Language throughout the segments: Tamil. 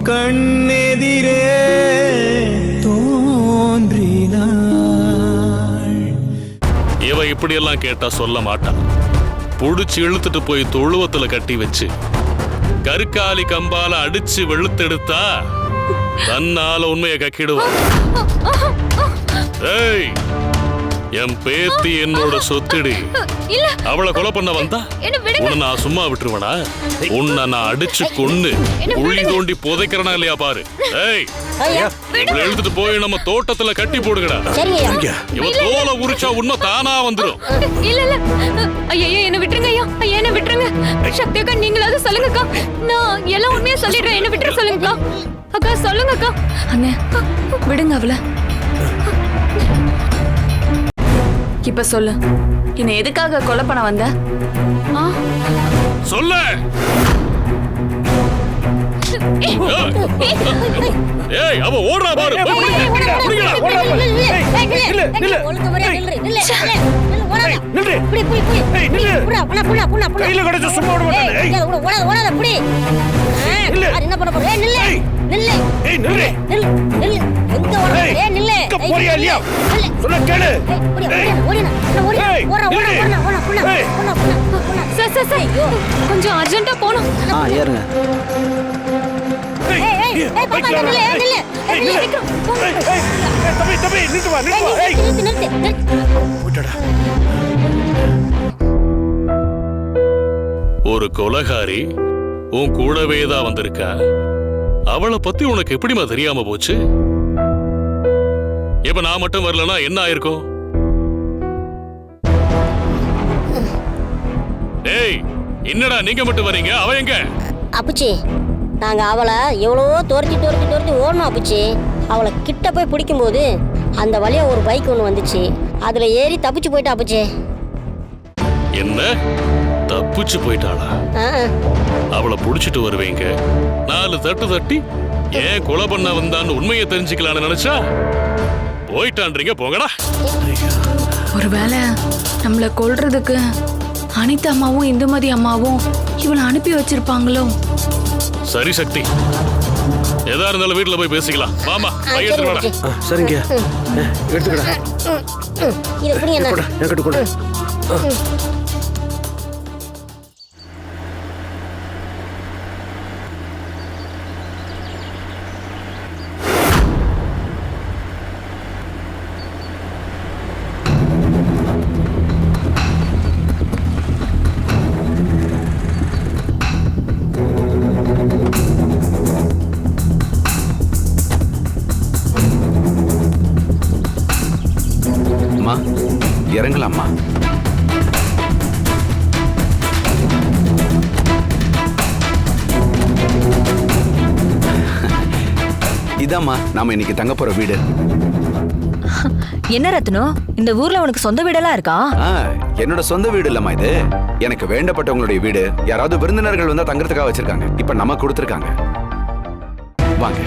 கண்ணெதிரே தோன்றினாள். இவ இப்படியெல்லாம் கேட்டா சொல்ல மாட்டான். புடிச்சு இழுத்துட்டு போய் தொழுவத்துல கட்டி வச்சு கருக்காலி கம்பால அடிச்சு வெளுத்தெடுத்தா தன்னால உண்மையை கக்கிடுவான். ஏய், என் பேத்தி என்னோட சொத்துடி. அவளை கொலை பண்ண வந்தா உன்னை நான் சும்மா விட்டுருவனா? உன்னை நான் அடிச்சு கொன்னு குழி தோண்டி புதைக்கிறனா இல்லையா பாரு. ஏய், இவளை எடுத்துட்டு போய் நம்ம தோட்டத்துல கட்டி போடுங்கடா. இவ தோலை உரிச்சா உண்மை தானா வந்துடும். இல்ல இல்ல ஐயா, என்ன விட்டுருங்க ஐயா, என்ன விட்டுருங்க. சக்தி அக்கா, நீங்களாவது சொல்லுங்க அக்கா. நான் எல்லாம் உண்மையா சொல்லிடுறேன். என்ன விட்டுற சொல்லுங்க அக்கா. அக்கா சொல்லுங்க அக்கா. அண்ணே விடுங்க அவள. இப்ப சொல்லு, என்ன எதுக்காக கொலை பண்ண வந்த? சொல்லு. ஏய், அவ ஓடுறா பாரு. கொஞ்சம் அர்ஜென்ட்டா போணும். ஏறுங்க. ஒரு கொலைகாரி உன் கூடவே தான் வந்திருக்கா. அவளை பத்தி உனக்கு எப்படிமா தெரியாம போச்சு? இப்ப நான் மட்டும் வரலனா என்ன ஆயிருக்கும்? ஏய், என்னடா நீங்க மட்டும் வரீங்க? அவ எங்க? அப்புச்சி, நாங்க அவளை எவ்வளவோ துரத்தி ஓடணும் அப்புச்சி. அவளை கிட்ட போய் பிடிக்கும்போது அந்த வழியா ஒரு பைக் ஒன்று வந்துச்சு. அதுல ஏறி தப்பிச்சு போயிட்டா அப்புச்சி. என்ன தப்பிச்சு போயிட்டாளா? அவளை புடிச்சிட்டு வருவீங்க, 4 தட்டு தட்டி ஏன் கொலை பண்ண வந்தான்னு உண்மையை தெரிஞ்சுக்கலான்னு நினைச்சா போயிட்டான்றீங்க. போங்கடா. ஒருவேளை நம்மள கொல்றதுக்கு அனிதா அம்மாவும் இந்துமதி அம்மாவும் இவளை அனுப்பி வச்சிருப்பாங்களோ? சரி சக்தி, எதா இருந்தாலும் வீட்டுல போய் பேசிக்கலாம். மாமா எடுத்துட்டு வாடா. சரிங்க, எடுத்துக்கடா. இறங்கலாமா? இதாம்மா நாம இன்னைக்கு தங்க போற வீடு. என்ன ரத்னம், இந்த ஊர்ல உனக்கு சொந்த வீடெல்லாம் இருக்கா? என்னோட சொந்த வீடு இல்லம்மா இது. எனக்கு வேண்டப்பட்டவங்களுடைய வீடு. யாராவது விருந்தினர்கள் வந்தா தங்கறதுக்காக வச்சிருக்காங்க. இப்ப நம்ம கொடுத்துருக்காங்க. வாங்க.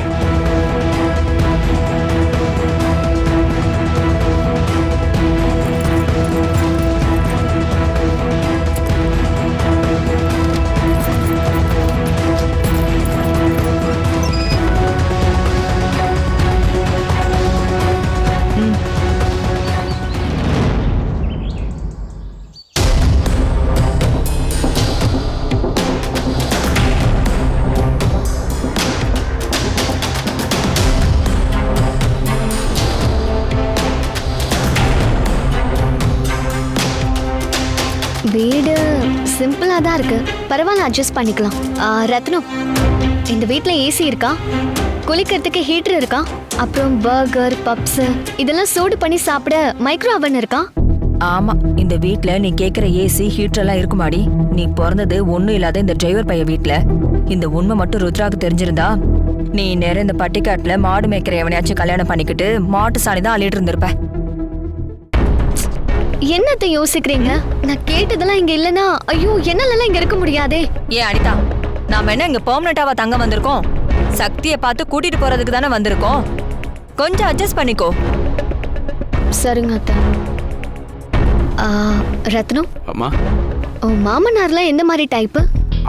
வீடு சிம்பிளா தான் இருக்கு, பரவாயில்ல, அட்ஜஸ்ட் பண்ணிக்கலாம். ரத்னம், இந்த வீட்ல ஏசி இருக்கா? குளிக்கிறதுக்கு ஹீட்டர் இருக்கா? அப்புறம் பர்கர், பப்ஸ் இதெல்லாம் சூடு பண்ணி சாப்பிட மைக்ரோ அவன் இருக்கா? ஆமா, இந்த வீட்ல நீ கேக்குற ஏசி ஹீட்டர் எல்லாம் இருக்குமாடி? நீ பிறந்தது ஒண்ணும் இல்லாத இந்த டிரைவர் பைய வீட்ல. இந்த உண்மை மட்டும் ருத்ராக்கு தெரிஞ்சிருந்தா நீ நேரம் இந்த பட்டிக்காட்டுல மாடு மேய்க்கிற எவனையாச்சும் கல்யாணம் பண்ணிக்கிட்டு மாட்டு சாணி தான் அள்ளிட்டு இருந்திருப்ப. என்னத்தை யோசிக்கிறீங்க? நான் கேட்டதெல்லாம் இங்க இல்லனா ஐயோ என்னால இங்க இருக்க முடியாதே. ஏன் அனிதா, நாம என்ன இங்க பெர்மனன்ட்டாவா தங்க வந்திருக்கோம்? சக்தியை பார்த்து கூட்டிட்டு போறதுக்கு தானே வந்திருக்கோம். கொஞ்சம் அட்ஜஸ்ட் பண்ணிக்கோ. சரிங்க அத்தை. ரத்னம், அம்மா, மாமனார்லாம் எந்த மாதிரி டைப்?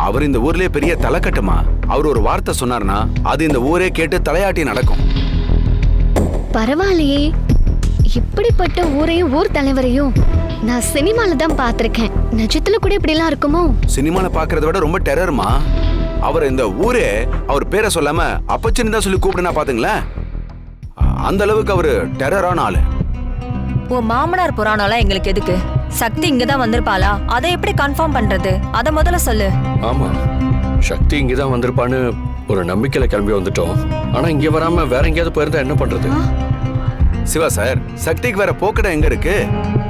அவர் இந்த ஊர்லயே பெரிய தலைக்கட்டுமா. அவர் ஒரு வார்த்தை சொன்னார்னா அது இந்த ஊரே கேட்டு தலையாட்டி நடக்கும். பரவாயில்லையே, இப்படிப்பட்ட ஊரையும் ஊர் தலைவரையும் நான் சினிமால தான் பார்த்திருக்கேன். நிஜத்துல கூட இப்படிலாம் இருக்குமோ? சினிமால பாக்குறத விட ரொம்ப டெரர்மா. அவர் இந்த ஊரே அவர் பேரை சொல்லாம அப்பச்சின்னு தான் சொல்லி கூப்பிடுனா பாத்துங்களேன். அந்த அளவுக்கு அவரு டெரரான ஆளு. உன் மாமனார் புராணம்லாம் எங்களுக்கு எதுக்கு? சக்தி இங்கதான் வந்திருப்பாளா? அதை எப்படி கன்ஃபார்ம் பண்றது? அத முதல்ல சொல்லு. ஆமா, சக்தி இங்கதான் வந்திருப்பான்னு ஒரு நம்பிக்கையில கிளம்பி வந்துட்டோம். ஆனா இங்க வராம வேற எங்கேயாவது போயிருந்தா என்ன பண்றது? சிவா சார், சக்திக்கு வேற போக்கடம் எங்க இருக்கு?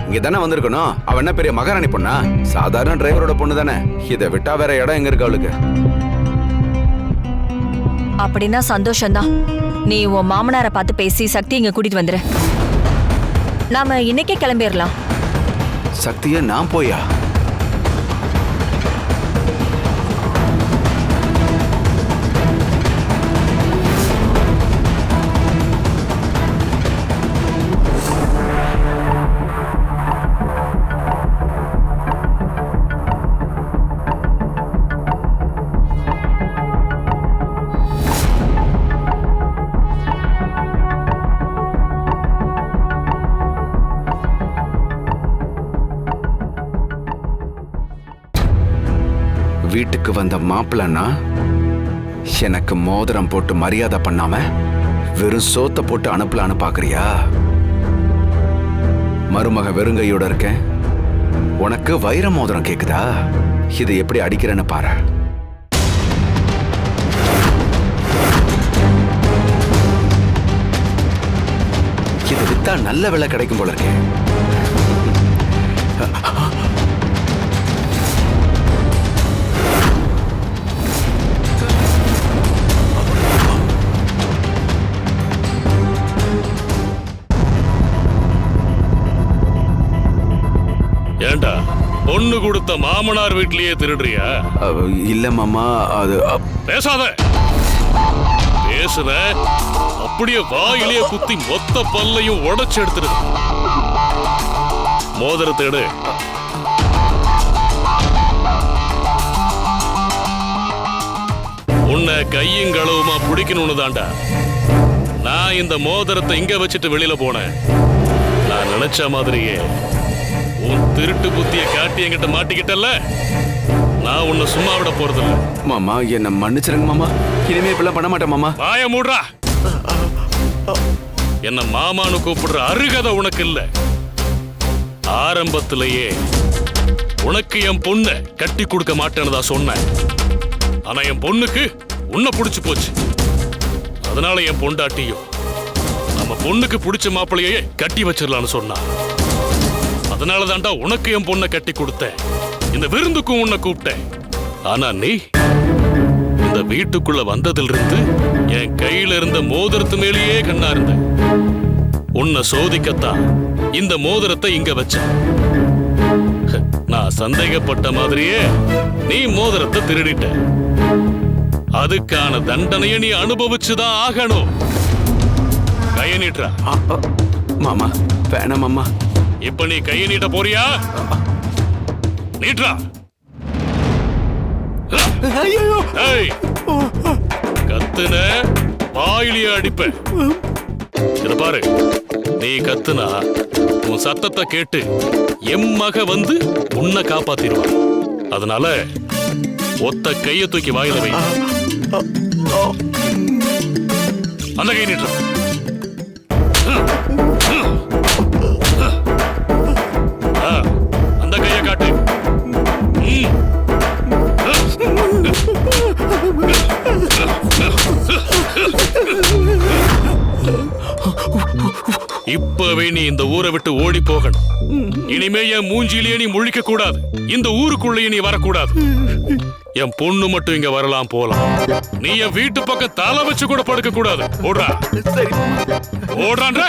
இங்க தானே வந்திருக்கணும். அவ என்ன பெரிய மகாராணி பொண்ணா? சாதாரண டிரைவரோட பொண்ணு தானே. இதை விட்டா வேற இடம் எங்க இருக்கு அவளுக்கு? அப்படின்னா சந்தோஷம்தான். நீ உன் மாமனாரை பார்த்து பேசி சக்தி இங்க கூட்டிட்டு வந்துரு. நாம இன்னைக்கே கிளம்பிடலாம். சக்திய நான் போயா? வீட்டுக்கு வந்த மாப்பிள்ளனா எனக்கு மோதிரம் போட்டு மரியாதை பண்ணாம வெறும் சோத்த போட்டு அனுப்பலான்னு பாக்குறியா? மருமக வெறுங்கையோட இருக்கேன், உனக்கு வைர மோதிரம் கேக்குதா? இதை எப்படி அடிக்கிறேன்னு பாரு. இதை வித்தா நல்ல விலை கிடைக்கும் போல இருக்கேன். ஏண்டா பொண்ணு கொடுத்த மாமனார் வீட்லயே திருடுறியா? இல்ல மாமா, அது பேசாத. பேசுன அப்படியே வாயிலேயே குத்தி மொத்த பல்லையும் உடைச்சு எடுத்துரு. மோதிரத்தை எடு. உன்னை கையும் களவுமா பிடிக்கணும்னு தாண்டா நான் இந்த மோதிரத்தை இங்க வச்சுட்டு வெளியில போனேன். நான் நினைச்ச மாதிரியே உன் திருட்டு புத்திய காட்டி என்கிட்ட மாட்டிக்கிட்டல, நான் உன்னை சும்மா விட போறதில்ல. மாமா என்ன மன்னிச்சிருங்க மாமா, இனிமே இப்பெல்லாம் பண்ண மாட்டேன் மாமா. வாய மூடுறா. என்ன மாமான்னு கூப்பிடுற அருகதை உனக்கு இல்ல. ஆரம்பத்திலேயே உனக்கு என் பொண்ணை கட்டி கொடுக்க மாட்டேன்னு தான் சொன்னேன். ஆனா என் பொண்ணுக்கு உன்னை பிடிச்சு போச்சு. அதனால என் பொண்டாட்டியும் நம்ம பொண்ணுக்கு பிடிச்ச மாப்பிள்ளையே கட்டி வச்சிடலான்னு சொன்னா. அதனால தாண்டா உனக்கு என் பொண்ணை கட்டி கொடுத்தேன். இந்த விருந்துக்கும் உன்னை கூப்பிட்டேன். ஆனா நீ இந்த வீட்டுக்குள்ள வந்ததிலிருந்து என் கையில இருந்த மோதிரத்து மேலேயே கண்ணா இருந்த. உன்னை சோதிக்கத்தான் இந்த மோதிரத்தை இங்க வச்ச. நான் சந்தேகப்பட்ட மாதிரியே நீ மோதிரத்தை திருடிட்ட. அதுக்கான தண்டனையை நீ அனுபவிச்சுதான் ஆகணும். கைய நீட்டுறா. மாமா வேணாம் மாமா. இப்ப நீ கையை நீட்ட போறியா? நீட்றா. கத்துன வாயிலிய அடிப்பேன். இத பாரு, நீ கத்துனா உன் சத்தத்தை கேட்டு எம் மக வந்து உன்னை காப்பாத்திடுவா. அதனால ஒத்த கைய தூக்கி வாயில வை. அந்த கை நீட்றா. அந்த கைய காட்டு. இப்பவே நீ இந்த ஊரை விட்டு ஓடி போகணும். இனிமே என் மூஞ்சிலேயே நீ முழிக்க கூடாது. இந்த ஊருக்குள்ளேயே நீ வரக்கூடாது. என் பொண்ணு மட்டும் இங்க வரலாம் போலாம். நீ என் வீட்டு பக்கம் தலை வச்சு கூட படுக்க கூடாது. ஓடுறா. ஓடுறான்ற.